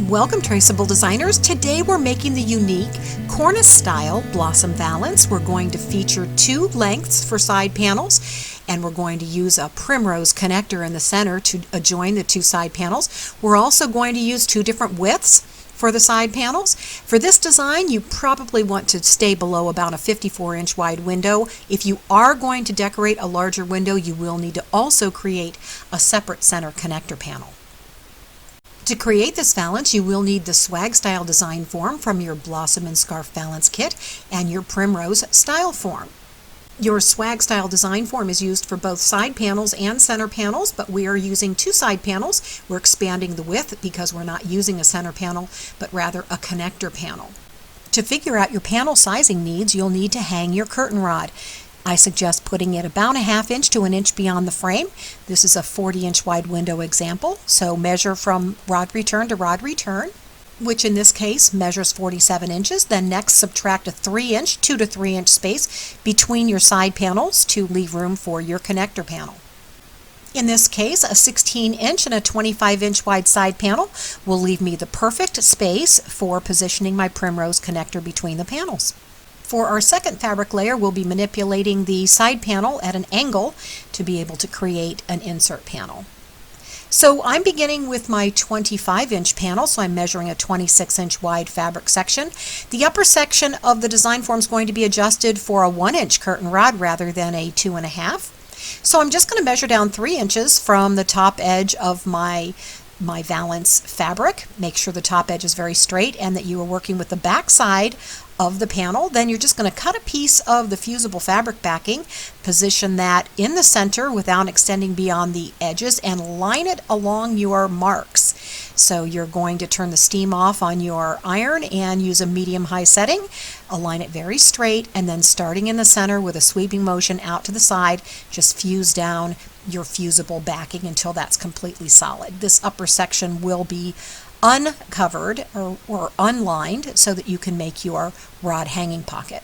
Welcome, Traceable designers. Today we're making the unique Cornice style blossom valance. We're going to feature two lengths for side panels, and we're going to use a Primrose connector in the center to adjoin the two side panels. We're also going to use two different widths for the side panels. For this design, you probably want to stay below about a 54-inch wide window. If you are going to decorate a larger window, you will need to also create a separate center connector panel. To create this valance, you will need the swag style design form from your blossom and scarf valance kit and your Primrose style form. Your swag style design form is used for both side panels and center panels, but we are using two side panels. We're expanding the width because we're not using a center panel, but rather a connector panel. To figure out your panel sizing needs, you'll need to hang your curtain rod. I suggest putting it about a ½ inch to an inch beyond the frame. This is a 40-inch wide window example, so measure from rod return to rod return, which in this case measures 47 inches. Then next subtract a 3-inch, 2 to 3-inch space between your side panels to leave room for your connector panel. In this case, a 16-inch and a 25-inch wide side panel will leave me the perfect space for positioning my Primrose connector between the panels. For our second fabric layer, we'll be manipulating the side panel at an angle to be able to create an insert panel. So I'm beginning with my 25-inch panel, so I'm measuring a 26-inch wide fabric section. The upper section of the design form is going to be adjusted for a 1-inch curtain rod rather than a 2.5. So I'm just going to measure down 3 inches from the top edge of my valance fabric. Make sure the top edge is very straight and that you are working with the back side of the panel. Then you're just going to cut a piece of the fusible fabric backing, position that in the center without extending beyond the edges, and line it along your marks. So you're going to turn the steam off on your iron and use a medium-high setting. Align it very straight, and then starting in the center with a sweeping motion out to the side, just fuse down your fusible backing until that's completely solid. This upper section will be uncovered or unlined so that you can make your rod hanging pocket.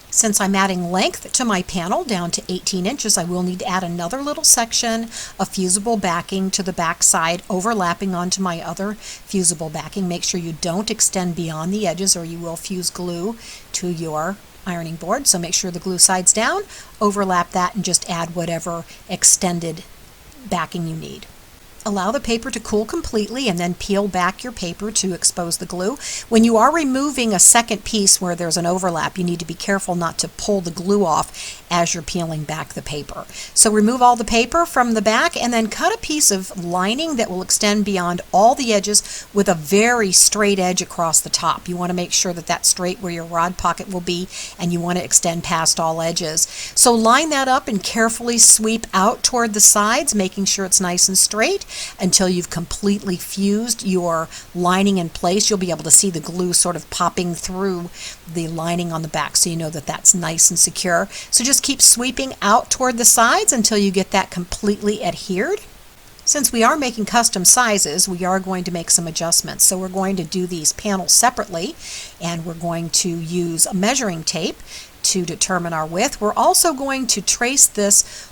Since I'm adding length to my panel down to 18 inches, I will need to add another little section of fusible backing to the back side, overlapping onto my other fusible backing. Make sure you don't extend beyond the edges or you will fuse glue to your ironing board. So make sure the glue sides down, overlap that, and just add whatever extended backing you need. Allow the paper to cool completely and then peel back your paper to expose the glue. When you are removing a second piece where there's an overlap, you need to be careful not to pull the glue off as you're peeling back the paper. So remove all the paper from the back and then cut a piece of lining that will extend beyond all the edges with a very straight edge across the top. You want to make sure that that's straight where your rod pocket will be, and you want to extend past all edges. So line that up and carefully sweep out toward the sides, making sure it's nice and straight until you've completely fused your lining in place. You'll be able to see the glue sort of popping through the lining on the back, so you know that that's nice and secure. So just keep sweeping out toward the sides until you get that completely adhered. Since we are making custom sizes, we are going to make some adjustments. So we're going to do these panels separately, and we're going to use a measuring tape to determine our width. We're also going to trace this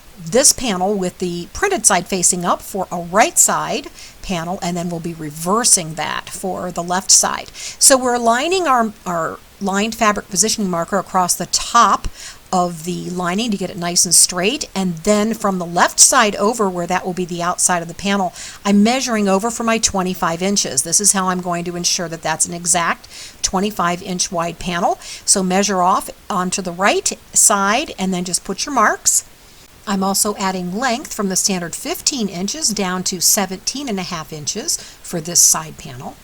panel with the printed side facing up for a right side panel, and then we'll be reversing that for the left side. So we're lining our lined fabric positioning marker across the top of the lining to get it nice and straight, and then from the left side over, where that will be the outside of the panel, I'm measuring over for my 25 inches. This is how I'm going to ensure that that's an exact 25-inch wide panel. So measure off onto the right side and then just put your marks. I'm also adding length from the standard 15 inches down to 17.5 inches for this side panel.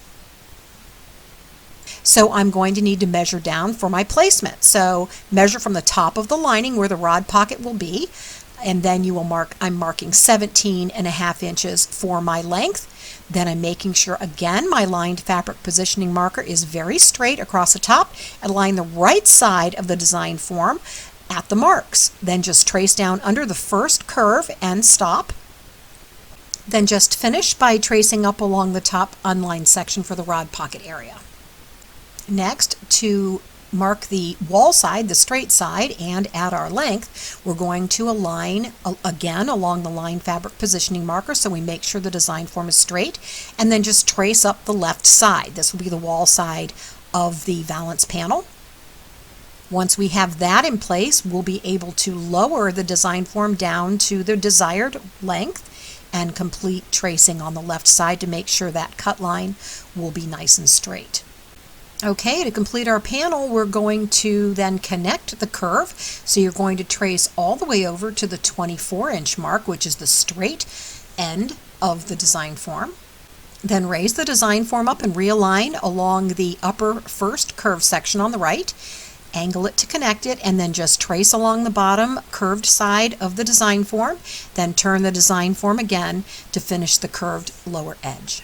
So I'm going to need to measure down for my placement. So measure from the top of the lining where the rod pocket will be, and then you will mark, I'm marking 17.5 inches for my length. Then I'm making sure, again, my lined fabric positioning marker is very straight across the top, and line the right side of the design form at the marks. Then just trace down under the first curve and stop. Then just finish by tracing up along the top unlined section for the rod pocket area. Next, to mark the wall side, the straight side, and at our length, we're going to align again along the line fabric positioning marker so we make sure the design form is straight, and then just trace up the left side. This will be the wall side of the valance panel. Once we have that in place, we'll be able to lower the design form down to the desired length and complete tracing on the left side to make sure that cut line will be nice and straight. Okay, to complete our panel, we're going to then connect the curve. So you're going to trace all the way over to the 24-inch mark, which is the straight end of the design form. Then raise the design form up and realign along the upper first curved section on the right. Angle it to connect it, and then just trace along the bottom curved side of the design form. Then turn the design form again to finish the curved lower edge.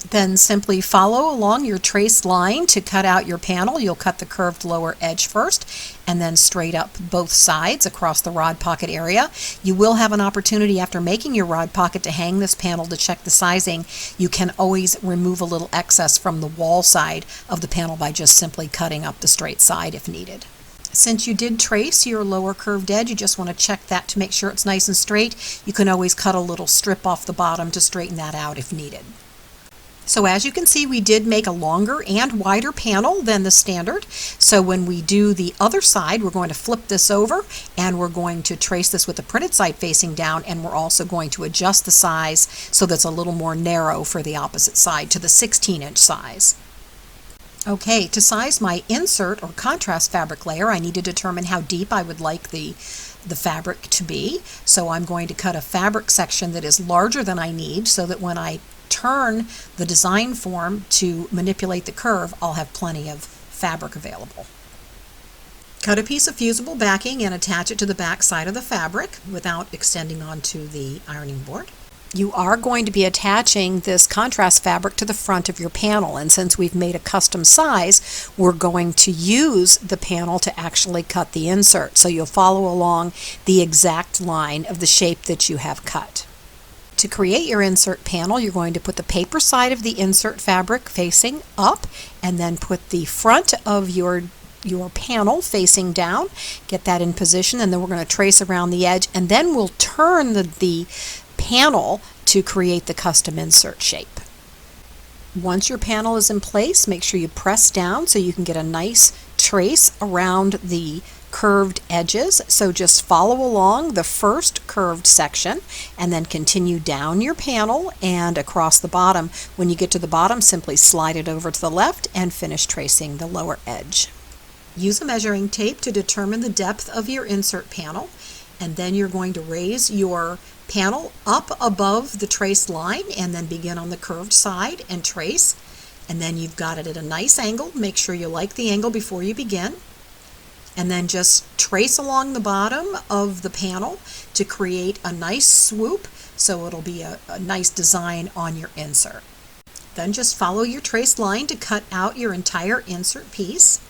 Then simply follow along your traced line to cut out your panel. You'll cut the curved lower edge first and then straight up both sides across the rod pocket area. You will have an opportunity after making your rod pocket to hang this panel to check the sizing. You can always remove a little excess from the wall side of the panel by just simply cutting up the straight side if needed. Since you did trace your lower curved edge, you just want to check that to make sure it's nice and straight. You can always cut a little strip off the bottom to straighten that out if needed. So as you can see, we did make a longer and wider panel than the standard. So when we do the other side, we're going to flip this over and we're going to trace this with the printed side facing down, and we're also going to adjust the size so that's a little more narrow for the opposite side to the 16-inch size. Okay, to size my insert or contrast fabric layer, I need to determine how deep I would like the fabric to be. So I'm going to cut a fabric section that is larger than I need so that when I turn the design form to manipulate the curve, I'll have plenty of fabric available. Cut a piece of fusible backing and attach it to the back side of the fabric without extending onto the ironing board. You are going to be attaching this contrast fabric to the front of your panel, and since we've made a custom size, we're going to use the panel to actually cut the insert. So you'll follow along the exact line of the shape that you have cut. To create your insert panel, you're going to put the paper side of the insert fabric facing up and then put the front of your panel facing down. Get that in position, and then we're going to trace around the edge, and then we'll turn the panel to create the custom insert shape. Once your panel is in place, make sure you press down so you can get a nice trace around the curved edges. So just follow along the first curved section and then continue down your panel and across the bottom. When you get to the bottom, simply slide it over to the left and finish tracing the lower edge. Use a measuring tape to determine the depth of your insert panel, and then you're going to raise your panel up above the traced line and then begin on the curved side and trace, and then you've got it at a nice angle. Make sure you like the angle before you begin. And then just trace along the bottom of the panel to create a nice swoop so it'll be a nice design on your insert. Then just follow your traced line to cut out your entire insert piece.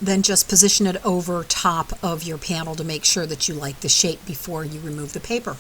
Then just position it over top of your panel to make sure that you like the shape before you remove the paper.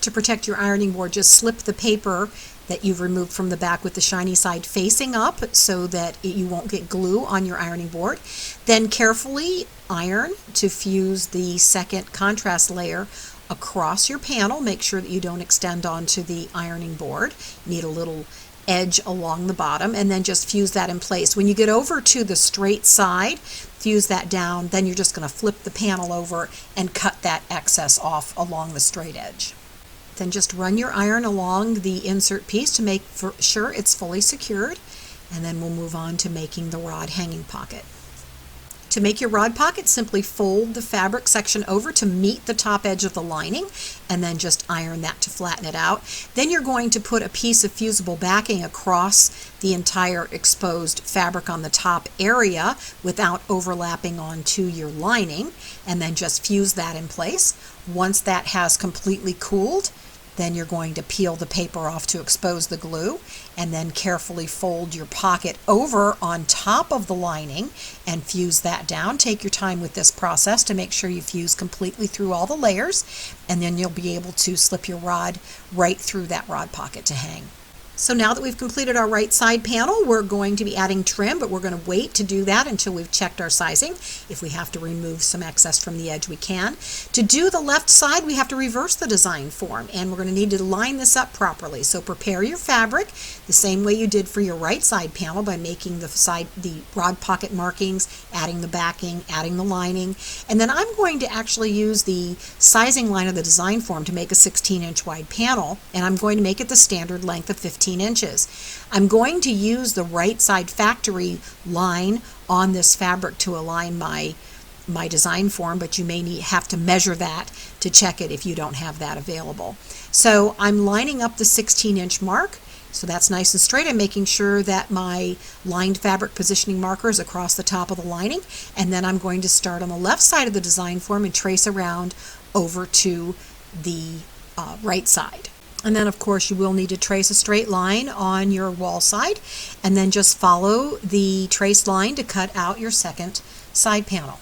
To protect your ironing board, just slip the paper that you've removed from the back with the shiny side facing up so that you won't get glue on your ironing board. Then carefully iron to fuse the second contrast layer across your panel. Make sure that you don't extend onto the ironing board. You need a little edge along the bottom, and then just fuse that in place. When you get over to the straight side, fuse that down, then you're just going to flip the panel over and cut that excess off along the straight edge. Then just run your iron along the insert piece to make sure it's fully secured, and then we'll move on to making the rod hanging pocket. To make your rod pocket, simply fold the fabric section over to meet the top edge of the lining and then just iron that to flatten it out. Then you're going to put a piece of fusible backing across the entire exposed fabric on the top area without overlapping onto your lining, and then just fuse that in place. Once that has completely cooled, then you're going to peel the paper off to expose the glue, and then carefully fold your pocket over on top of the lining and fuse that down. Take your time with this process to make sure you fuse completely through all the layers, and then you'll be able to slip your rod right through that rod pocket to hang. So now that we've completed our right side panel, we're going to be adding trim, but we're going to wait to do that until we've checked our sizing. If we have to remove some excess from the edge, we can. To do the left side, we have to reverse the design form, and we're going to need to line this up properly. So prepare your fabric the same way you did for your right side panel by making the broad pocket markings, adding the backing, adding the lining, and then I'm going to actually use the sizing line of the design form to make a 16-inch wide panel, and I'm going to make it the standard length of 15 inches. I'm going to use the right side factory line on this fabric to align my design form, but you may have to measure that to check it if you don't have that available. So I'm lining up the 16-inch mark, so that's nice and straight. I'm making sure that my lined fabric positioning marker is across the top of the lining, and then I'm going to start on the left side of the design form and trace around over to the right side. And then of course you will need to trace a straight line on your wall side, and then just follow the traced line to cut out your second side panel.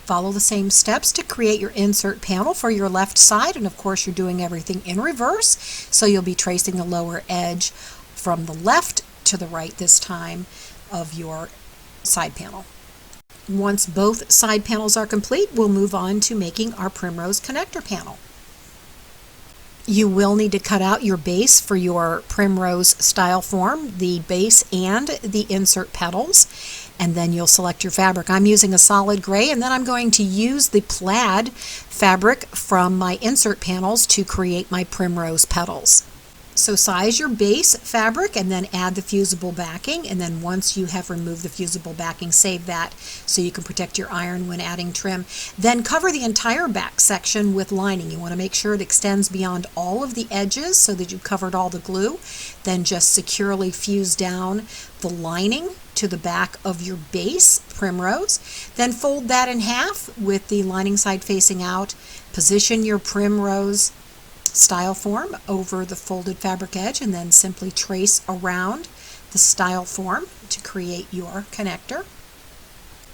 Follow the same steps to create your insert panel for your left side, and of course you're doing everything in reverse, so you'll be tracing the lower edge from the left to the right this time of your side panel. Once both side panels are complete, we'll move on to making our Primrose connector panel. You will need to cut out your base for your Primrose style form, the base and the insert petals, and then you'll select your fabric. I'm using a solid gray, and then I'm going to use the plaid fabric from my insert panels to create my Primrose petals. So size your base fabric and then add the fusible backing, and then once you have removed the fusible backing, save that so you can protect your iron when adding trim. Then cover the entire back section with lining. You want to make sure it extends beyond all of the edges so that you've covered all the glue. Then just securely fuse down the lining to the back of your base Primrose. Then fold that in half with the lining side facing out. Position your Primrose style form over the folded fabric edge, and then simply trace around the style form to create your connector.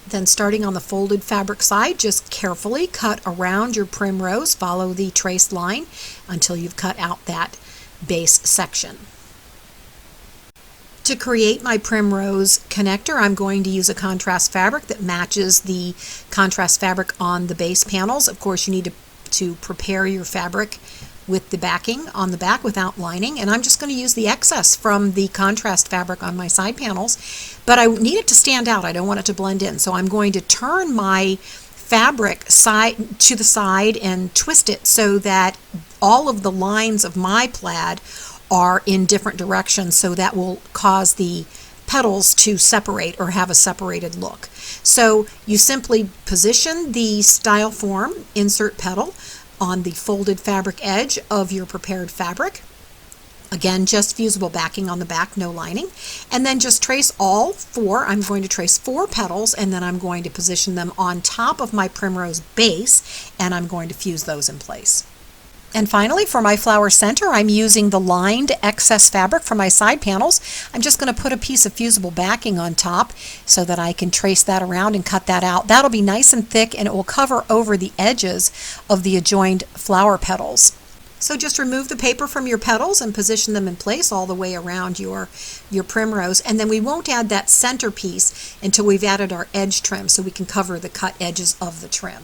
Then starting on the folded fabric side, just carefully cut around your Primrose, follow the traced line until you've cut out that base section. To create my Primrose connector, I'm going to use a contrast fabric that matches the contrast fabric on the base panels. Of course, you need to prepare your fabric with the backing on the back without lining, and I'm just going to use the excess from the contrast fabric on my side panels, but I need it to stand out. I don't want it to blend in, so I'm going to turn my fabric to the side and twist it so that all of the lines of my plaid are in different directions, so that will cause the petals to separate or have a separated look. So you simply position the style form insert petal on the folded fabric edge of your prepared fabric. Again, just fusible backing on the back, no lining. And then just trace all four. I'm going to trace 4 petals, and then I'm going to position them on top of my Primrose base, and I'm going to fuse those in place. And finally, for my flower center, I'm using the lined excess fabric from my side panels. I'm just going to put a piece of fusible backing on top so that I can trace that around and cut that out. That'll be nice and thick, and it will cover over the edges of the adjoined flower petals. So just remove the paper from your petals and position them in place all the way around your Primrose, and then we won't add that center piece until we've added our edge trim, so we can cover the cut edges of the trim.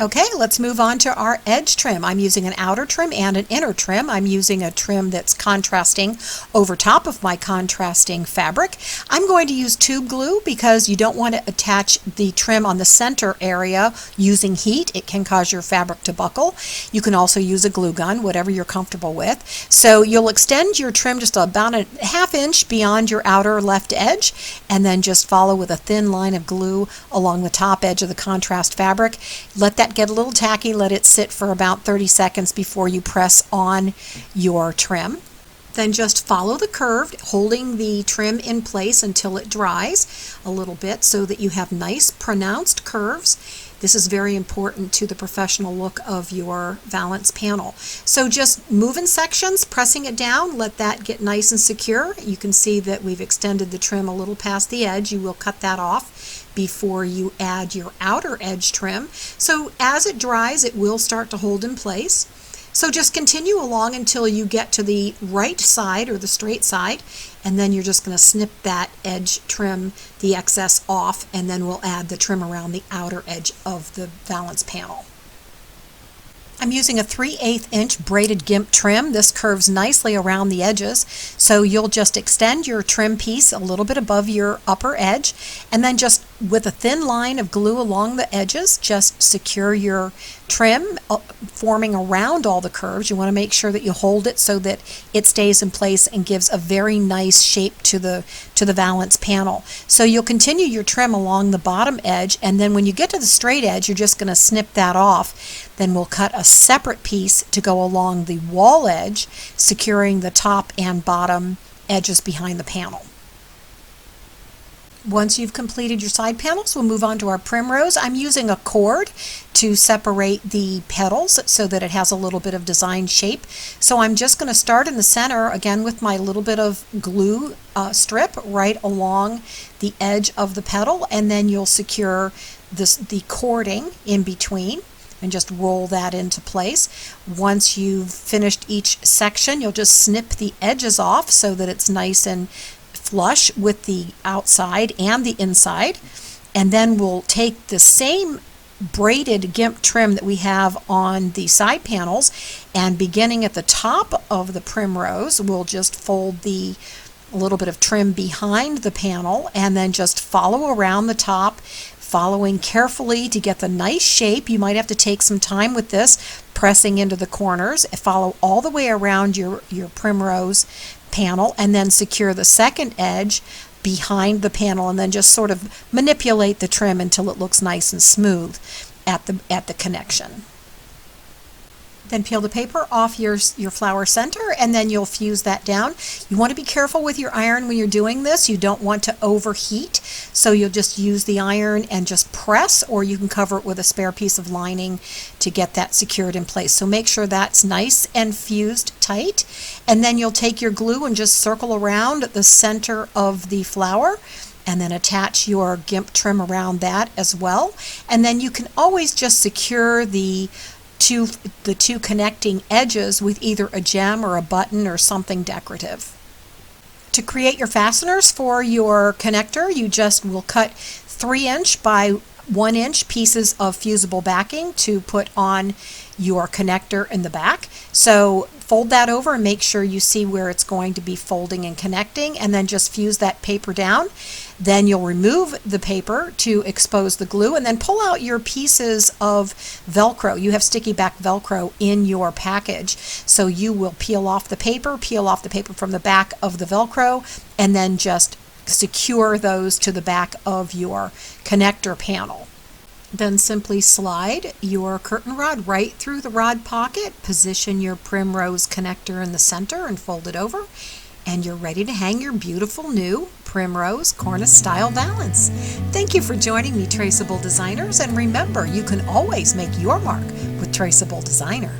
Okay, let's move on to our edge trim. I'm using an outer trim and an inner trim. I'm using a trim that's contrasting over top of my contrasting fabric. I'm going to use tube glue because you don't want to attach the trim on the center area using heat. It can cause your fabric to buckle. You can also use a glue gun, whatever you're comfortable with. So you'll extend your trim just about a ½ inch beyond your outer left edge, and then just follow with a thin line of glue along the top edge of the contrast fabric. Let that get a little tacky, let it sit for about 30 seconds before you press on your trim. Then just follow the curve, holding the trim in place until it dries a little bit so that you have nice pronounced curves. This is very important to the professional look of your Valance panel. So just move in sections, pressing it down, let that get nice and secure. You can see that we've extended the trim a little past the edge. You will cut that off before you add your outer edge trim. So as it dries, it will start to hold in place. So just continue along until you get to the right side or the straight side, and then you're just going to snip that edge trim, the excess off, and then we'll add the trim around the outer edge of the valance panel. I'm using a 3/8 inch braided gimp trim. This curves nicely around the edges, so you'll just extend your trim piece a little bit above your upper edge, and then just with a thin line of glue along the edges, just secure your trim forming around all the curves. You want to make sure that you hold it so that it stays in place and gives a very nice shape to the valance panel. So you'll continue your trim along the bottom edge, and then when you get to the straight edge, you're just going to snip that off. Then we'll cut a separate piece to go along the wall edge, securing the top and bottom edges behind the panel. Once you've completed your side panels, we'll move on to our primrose. I'm using a cord to separate the petals so that it has a little bit of design shape. So I'm just going to start in the center again with my little bit of glue strip right along the edge of the petal, and then you'll secure the cording in between and just roll that into place. Once you've finished each section, you'll just snip the edges off so that it's nice and flush with the outside and the inside. And then we'll take the same braided gimp trim that we have on the side panels, and beginning at the top of the primrose, we'll just fold a little bit of trim behind the panel and then just follow around the top, following carefully to get the nice shape. You might have to take some time with this, pressing into the corners. Follow all the way around your primrose panel, and then secure the second edge behind the panel, and then just sort of manipulate the trim until it looks nice and smooth at the connection. Then peel the paper off your flower center, and then you'll fuse that down. You want to be careful with your iron when you're doing this. You don't want to overheat, so you'll just use the iron and just press, or you can cover it with a spare piece of lining to get that secured in place. So make sure that's nice and fused tight, and then you'll take your glue and just circle around the center of the flower, and then attach your gimp trim around that as well. And then you can always just secure the two connecting edges with either a gem or a button or something decorative. To create your fasteners for your connector, you just will cut 3" by 1" pieces of fusible backing to put on your connector in the back. So fold that over and make sure you see where it's going to be folding and connecting, and then just fuse that paper down. Then you'll remove the paper to expose the glue, and then pull out your pieces of Velcro. You have sticky back Velcro in your package, so you will peel off the paper from the back of the Velcro, and then just secure those to the back of your connector panel. Then simply slide your curtain rod right through the rod pocket, position your primrose connector in the center and fold it over, and you're ready to hang your beautiful new Primrose Cornice style valance. Thank you for joining me, Traceable Designers, and remember, you can always make your mark with Traceable Designer.